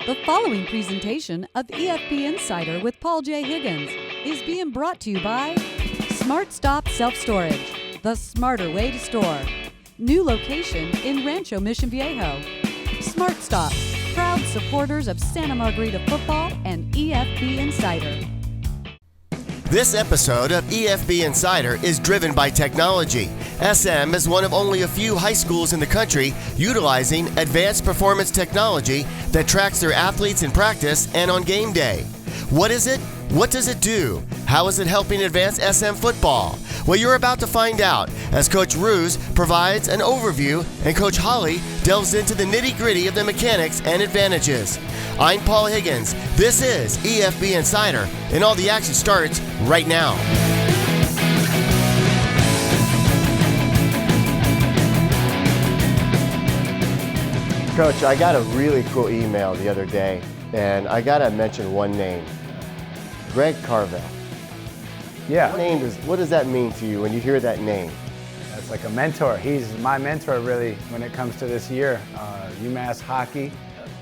The following presentation of EFB Insider with Paul J. Higgins is being brought to you by Smart Stop Self-Storage, the smarter way to store. New location in Rancho Mission Viejo. Smart Stop, proud supporters of Santa Margarita football and EFB Insider. This episode of EFB Insider is driven by technology. SM is one of only a few high schools in the country utilizing advanced performance technology that tracks their athletes in practice and on game day. What is it? What does it do? How is it helping advance SM football? Well, you're about to find out as Coach Rouz provides an overview and Coach Holley delves into the nitty-gritty of the mechanics and advantages. I'm Paul Higgins. This is EFB Insider, and all the action starts right now. Coach, I got a really cool email the other day, and I got to mention one name. Greg Carvel. Yeah. What does that mean to you when you hear that name? That's like a mentor. He's my mentor, really, when it comes to this year. UMass hockey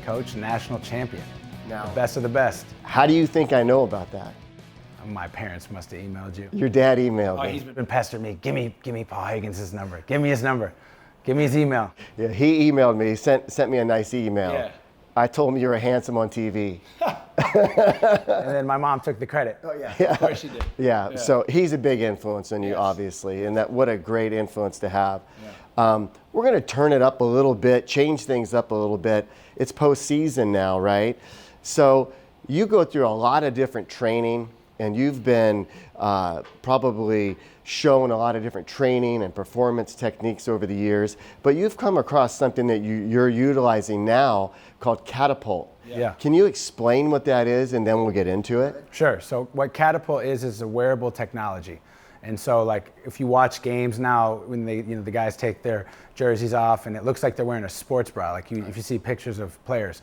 coach, national champion. Now, the best of the best. How do you think I know about that? My parents must have emailed you. Your dad emailed me. He's been pestering me. Give me Paul Higgins' number. Give me his number. Give me his email. Yeah, he emailed me. He sent me a nice email. Yeah. I told him you were handsome on TV. And then my mom took the credit. Oh, yeah. Yeah. Of course she did. Yeah, so he's a big influence on you, Yes. obviously, and what a great influence to have. Yeah. We're going to turn it up a little bit, change things up a little bit. It's postseason now, right? So you go through a lot of different training, and you've been probably shown a lot of different training and performance techniques over the years, but you've come across something that you're utilizing now called Catapult. Yeah. Can you explain what that is, and then we'll get into it? Sure. So what Catapult is a wearable technology. And so, like, if you watch games now, when the guys take their jerseys off, and it looks like they're wearing a sports bra. Like, if you see pictures of players,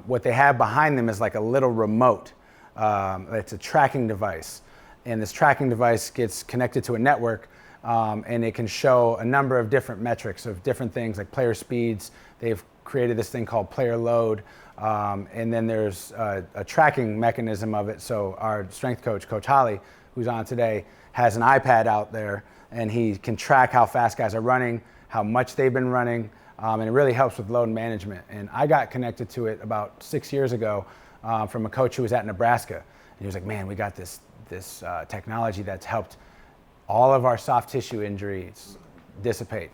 what they have behind them is like a little remote. It's a tracking device, and this tracking device gets connected to a network, and it can show a number of different metrics of different things, like player speeds. They've created this thing called player load, and then there's a tracking mechanism of it. So our strength coach, Coach Holley, who's on today, has an iPad out there, and he can track how fast guys are running, how much they've been running, and it really helps with load management. And I got connected to it about 6 years ago from a coach who was at Nebraska. And he was like, man, we got this technology that's helped all of our soft tissue injuries dissipate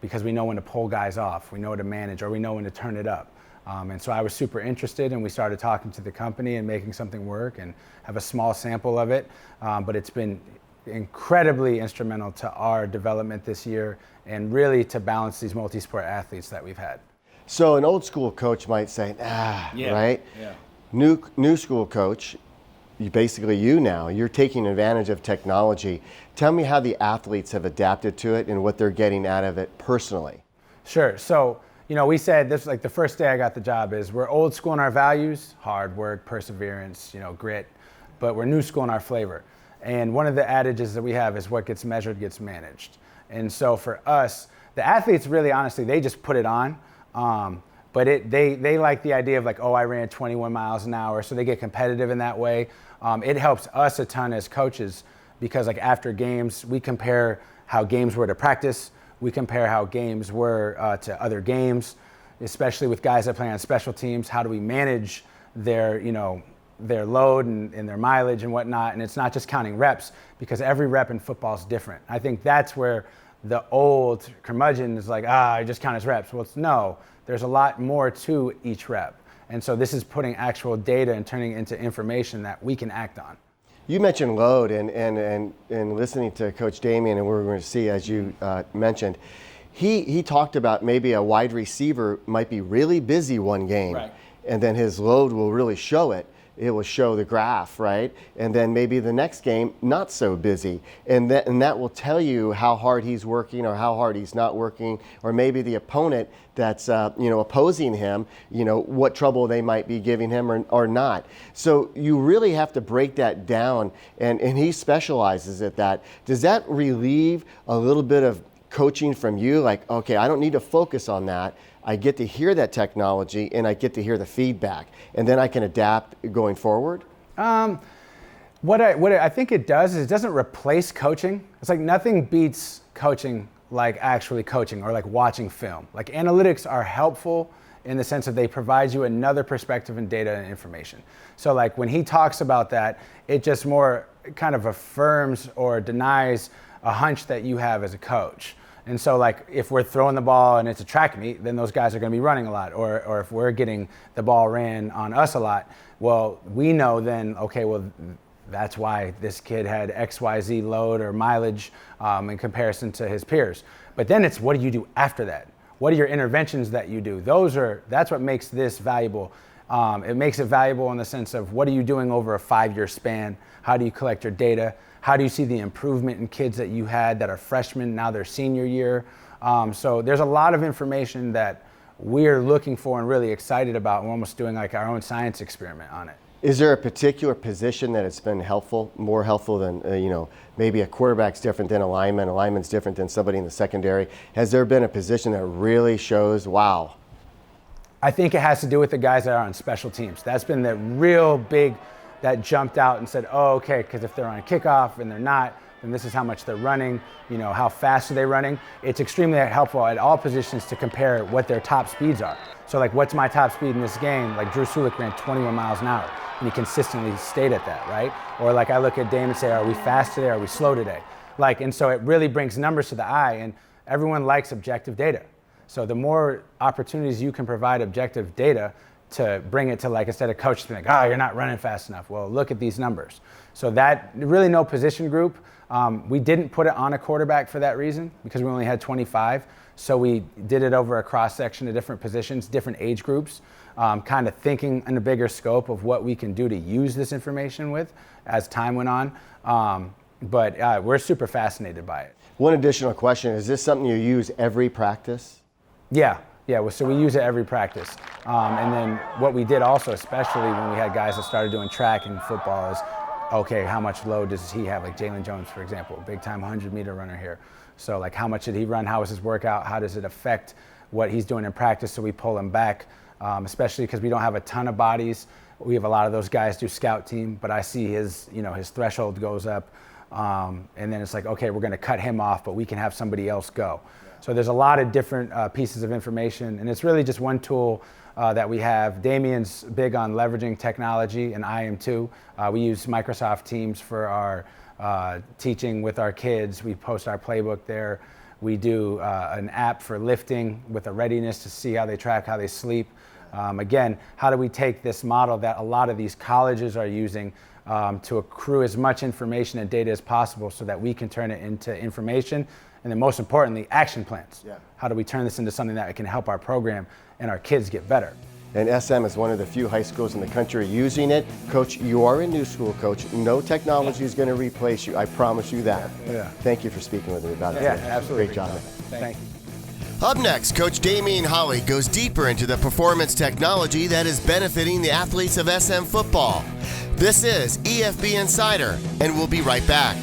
because we know when to pull guys off, we know to manage, or we know when to turn it up. And so I was super interested, and we started talking to the company and making something work, and have a small sample of it. But it's been incredibly instrumental to our development this year, and really to balance these multi-sport athletes that we've had. So an old school coach might say, right? Yeah. New school coach, you're taking advantage of technology. Tell me how the athletes have adapted to it and what they're getting out of it personally. Sure. So, we said this, like the first day I got the job, is we're old school in our values, hard work, perseverance, grit, but we're new school in our flavor. And one of the adages that we have is what gets measured gets managed. And so for us, the athletes really, honestly, they just put it on. But they like the idea of like, I ran 21 miles an hour, so they get competitive in that way. It helps us a ton as coaches because, like, after games, we compare how games were to practice. We compare how games were to other games, especially with guys that play on special teams. How do we manage their load and their mileage and whatnot? And it's not just counting reps, because every rep in football is different. I think that's where the old curmudgeon is like, I just count as reps. Well, no, there's a lot more to each rep. And so this is putting actual data and turning it into information that we can act on. You mentioned load, and listening to Coach Damien, and we're going to see, as you mentioned, he talked about maybe a wide receiver might be really busy one game, Right. And then his load will really show it. It will show the graph, right? And then maybe the next game, not so busy. And that will tell you how hard he's working or how hard he's not working, or maybe the opponent that's opposing him, what trouble they might be giving him or not. So you really have to break that down, and he specializes at that. Does that relieve a little bit of coaching from you? Like, okay, I don't need to focus on that. I get to hear that technology and I get to hear the feedback, and then I can adapt going forward? What I think it does is it doesn't replace coaching. It's like nothing beats coaching like actually coaching or like watching film. Like analytics are helpful in the sense that they provide you another perspective and data and information. So like when he talks about that, it just more kind of affirms or denies a hunch that you have as a coach. And so like if we're throwing the ball and it's a track meet, then those guys are going to be running a lot. Or if we're getting the ball ran on us a lot, well, we know then, okay, well, that's why this kid had XYZ load or mileage in comparison to his peers. But then it's what do you do after that? What are your interventions that you do? That's what makes this valuable. It makes it valuable in the sense of what are you doing over a 5-year span? How do you collect your data? How do you see the improvement in kids that you had that are freshmen, now they're senior year? So there's a lot of information that we're looking for and really excited about. We're almost doing like our own science experiment on it. Is there a particular position that it's been helpful, more helpful than, maybe a quarterback's different than a lineman's different than somebody in the secondary? Has there been a position that really shows, wow? I think it has to do with the guys that are on special teams. That's been the real big, that jumped out and said, oh, okay, because if they're on a kickoff and they're not, then this is how much they're running, how fast are they running. It's extremely helpful at all positions to compare what their top speeds are. So like, what's my top speed in this game? Like Drew Sulik ran 21 miles an hour, and he consistently stayed at that, right? Or like I look at Dame and say, are we fast today? Are we slow today? And so it really brings numbers to the eye, and everyone likes objective data. So the more opportunities you can provide objective data to bring it to, like, instead of coaches being like, oh, you're not running fast enough. Well, look at these numbers. So that really no position group. We didn't put it on a quarterback for that reason because we only had 25. So we did it over a cross section of different positions, different age groups, kind of thinking in a bigger scope of what we can do to use this information with as time went on. But we're super fascinated by it. One additional question, is this something you use every practice? Yeah, so we use it every practice. And then what we did also, especially when we had guys that started doing track and football, is, okay, how much load does he have? Like Jalen Jones, for example, big time 100-meter runner here. So like how much did he run? How was his workout? How does it affect what he's doing in practice? So we pull him back, especially because we don't have a ton of bodies. We have a lot of those guys do scout team, but I see his threshold goes up. And then it's like, okay, we're going to cut him off, but we can have somebody else go. So there's a lot of different pieces of information, and it's really just one tool that we have. Damien's big on leveraging technology, and I am too. We use Microsoft Teams for our teaching with our kids. We post our playbook there. We do an app for lifting with a readiness to see how they track, how they sleep. Again, how do we take this model that a lot of these colleges are using to accrue as much information and data as possible so that we can turn it into information, and then most importantly, action plans. Yeah. How do we turn this into something that can help our program and our kids get better? And SM is one of the few high schools in the country using it. Coach, you are a new school coach. No technology is going to replace you. I promise you that. Yeah. Thank you for speaking with me about it. Yeah, absolutely. Great job. Thank you. Up next, Coach Rouz Holley goes deeper into the performance technology that is benefiting the athletes of SM football. This is EFB Insider, and we'll be right back.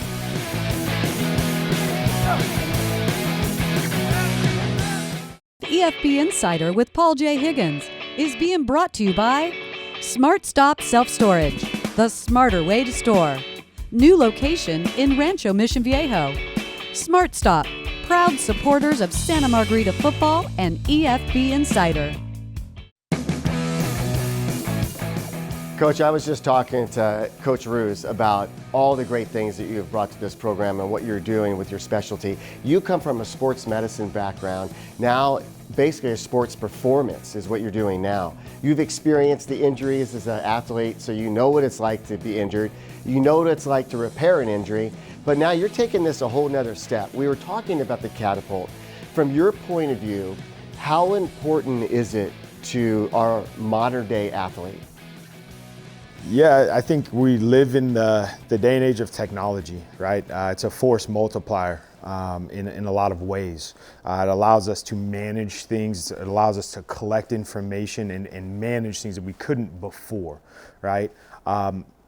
EFB Insider with Paul J. Higgins is being brought to you by Smart Stop Self-Storage, the smarter way to store. New location in Rancho Mission Viejo. Smart Stop, proud supporters of Santa Margarita football and EFB Insider. Coach, I was just talking to Coach Rouz about all the great things that you have brought to this program and what you're doing with your specialty. You come from a sports medicine background. Now, basically a sports performance is what you're doing now. You've experienced the injuries as an athlete, so you know what it's like to be injured. You know what it's like to repair an injury, but now you're taking this a whole nother step. We were talking about the Catapult. From your point of view, how important is it to our modern day athlete? Yeah, I think we live in the day and age of technology, right? It's a force multiplier in a lot of ways. It allows us to manage things. It allows us to collect information and manage things that we couldn't before, right?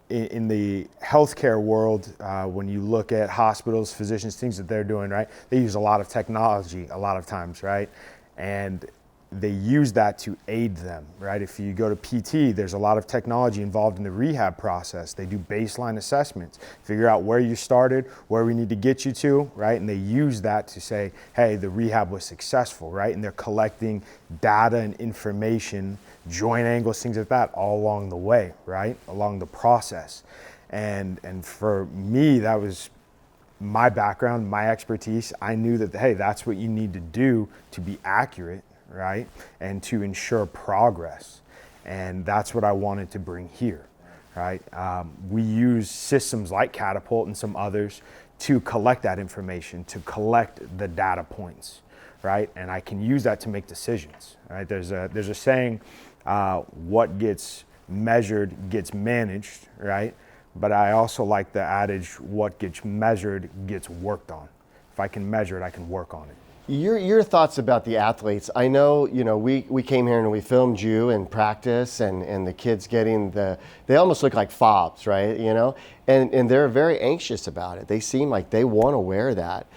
In the healthcare world, when you look at hospitals, physicians, things that they're doing, right? They use a lot of technology a lot of times, right? And they use that to aid them, right? If you go to PT, there's a lot of technology involved in the rehab process. They do baseline assessments, figure out where you started, where we need to get you to, right? And they use that to say, hey, the rehab was successful, right? And they're collecting data and information, joint angles, things like that all along the way, right? Along the process. And for me, that was my background, my expertise. I knew that, hey, that's what you need to do to be accurate, right? And to ensure progress. And that's what I wanted to bring here, right? We use systems like Catapult and some others to collect that information, to collect the data points, right? And I can use that to make decisions, right? There's a saying, what gets measured gets managed, right? But I also like the adage, what gets measured gets worked on. If I can measure it, I can work on it. Your thoughts about the athletes. I know, we came here and we filmed you in practice and the kids getting they almost look like fobs, right? And they're very anxious about it. They seem like they want to wear that.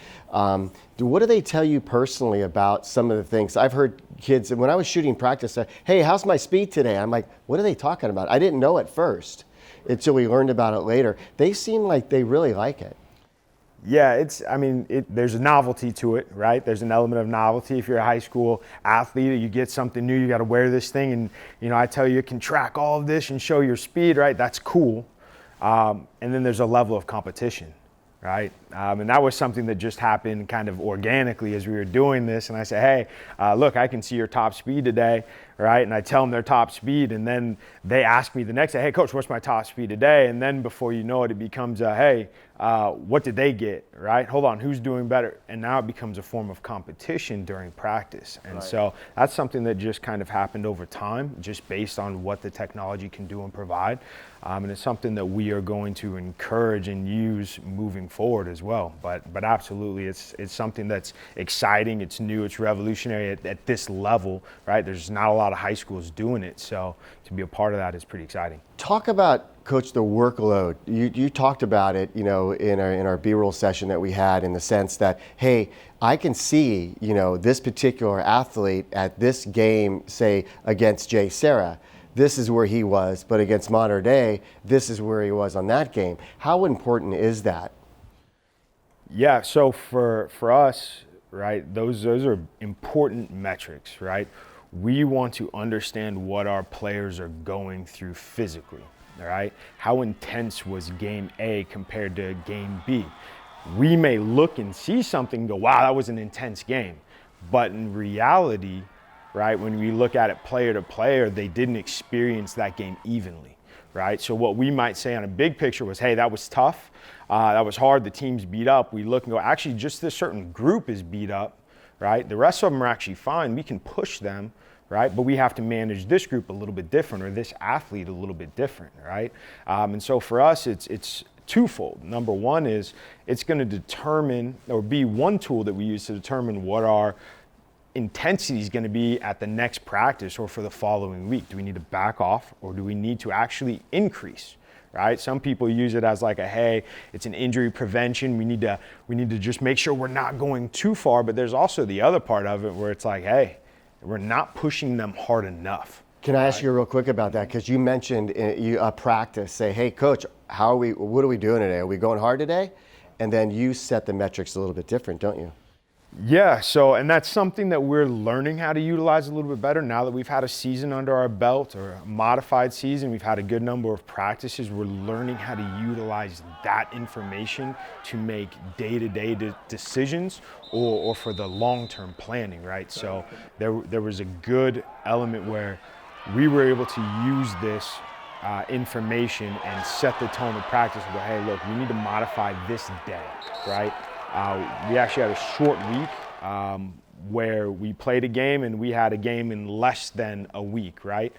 What do they tell you personally about some of the things? I've heard kids, when I was shooting practice, say, hey, how's my speed today? I'm like, what are they talking about? I didn't know at first until we learned about it later. They seem like they really like it. Yeah, there's a novelty to it, right? There's an element of novelty. If you're a high school athlete, you get something new, you got to wear this thing, and I tell you, it can track all of this and show your speed, right? That's cool. And then there's a level of competition, right? And that was something that just happened kind of organically as we were doing this. And I said, hey, look, I can see your top speed today, right? And I tell them their top speed, and then they ask me the next day, hey, coach, what's my top speed today? And then before you know it, it becomes hey, what did they get, right? Hold on, who's doing better? And now it becomes a form of competition during practice. And so that's something that just kind of happened over time, just based on what the technology can do and provide. And it's something that we are going to encourage and use moving forward as well. But absolutely, it's something that's exciting, it's new, it's revolutionary at this level, right? There's not a lot of high schools doing it, so to be a part of that is pretty exciting. Talk about, Coach, the workload. You talked about it, in our B-roll session that we had, in the sense that, hey, I can see, this particular athlete at this game, say against Jay Serra, this is where he was, but against Mater Dei, this is where he was on that game. How important is that? Yeah, so for us, right, those are important metrics, right? We want to understand what our players are going through physically, all right? How intense was game A compared to game B? We may look and see something and go, wow, that was an intense game. But in reality, right, when we look at it player to player, they didn't experience that game evenly, right? So what we might say on a big picture was, hey, that was tough. That was hard. The team's beat up. We look and go, actually, just this certain group is beat up, right? The rest of them are actually fine. We can push them, right? But we have to manage this group a little bit different, or this athlete a little bit different, right? And so for us, it's twofold. Number one is it's going to determine, or be one tool that we use to determine what our intensity is going to be at the next practice or for the following week. Do we need to back off, or do we need to actually increase? Right? Some people use it as like hey, it's an injury prevention. We need to just make sure we're not going too far. But there's also the other part of it where it's like, hey, we're not pushing them hard enough. Can I ask you real quick about that? Because you mentioned a practice. Say, hey, coach, what are we doing today? Are we going hard today? And then you set the metrics a little bit different, don't you? Yeah, and that's something that we're learning how to utilize a little bit better now that we've had a season under our belt, or a modified season. We've had a good number of practices. We're learning how to utilize that information to make day-to-day decisions or for the long-term planning, right? So there was a good element where we were able to use this information and set the tone of practice and go, hey, look, we need to modify this day, right? We actually had a short week where we played a game, and we had a game in less than a week, right?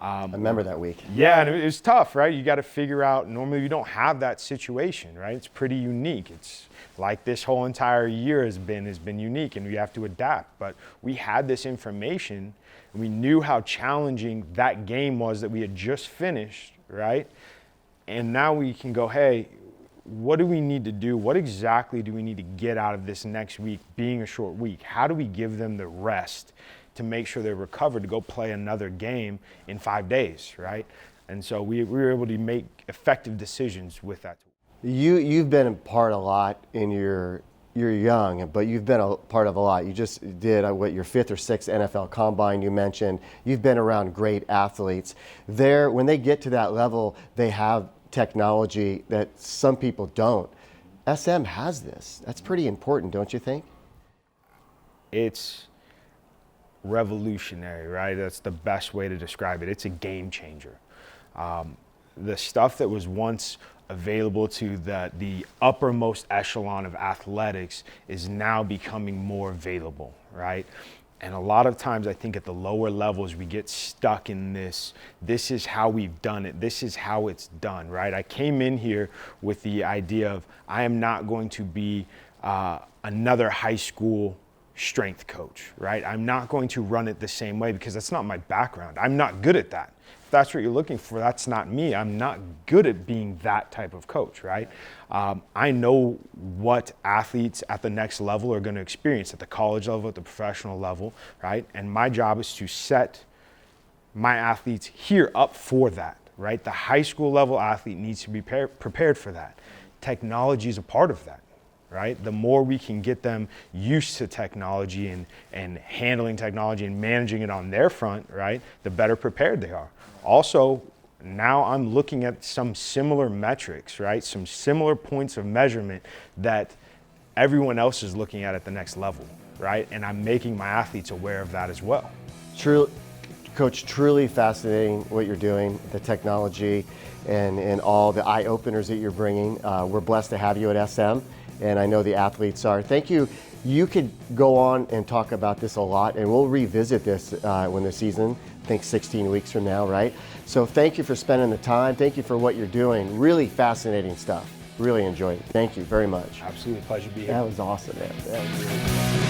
I remember that week. Yeah, and it was tough, right? You got to figure out, normally you don't have that situation, right? It's pretty unique. It's like this whole entire year has been unique, and we have to adapt. But we had this information, and we knew how challenging that game was that we had just finished, right? And now we can go, hey, what do we need to do? What exactly do we need to get out of this next week being a short week? How do we give them the rest to make sure they're recovered to go play another game in 5 days, right? And so we were able to make effective decisions with that tool. You've been a part a lot in you're young, but you've been a part of a lot. You just did your 5th or 6th NFL Combine you mentioned. You've been around great athletes. When they get to that level, they have technology that some people don't. SM has this. That's pretty important, don't you think? It's revolutionary, right? That's the best way to describe it. It's a game changer. The stuff that was once available to the uppermost echelon of athletics is now becoming more available, right? And a lot of times I think at the lower levels we get stuck in this is how we've done it, this is how it's done, right? I came in here with the idea of I am not going to be another high school strength coach, right? I'm not going to run it the same way because that's not my background. I'm not good at that. If that's what you're looking for, that's not me. I'm not good at being that type of coach, right? I know what athletes at the next level are going to experience at the college level, at the professional level, right? And my job is to set my athletes here up for that, right? The high school level athlete needs to be prepared for that. Technology is a part of that, right? The more we can get them used to technology and handling technology and managing it on their front, right, the better prepared they are. Also, now I'm looking at some similar metrics, right, some similar points of measurement that everyone else is looking at the next level, right? And I'm making my athletes aware of that as well. True, Coach, truly fascinating what you're doing, the technology and all the eye openers that you're bringing. We're blessed to have you at SM. And I know the athletes are. Thank you. You could go on and talk about this a lot, and we'll revisit this when the season, I think 16 weeks from now, right? So thank you for spending the time. Thank you for what you're doing. Really fascinating stuff. Really enjoyed it. Thank you very much. Absolutely, pleasure to be here. That was awesome, man.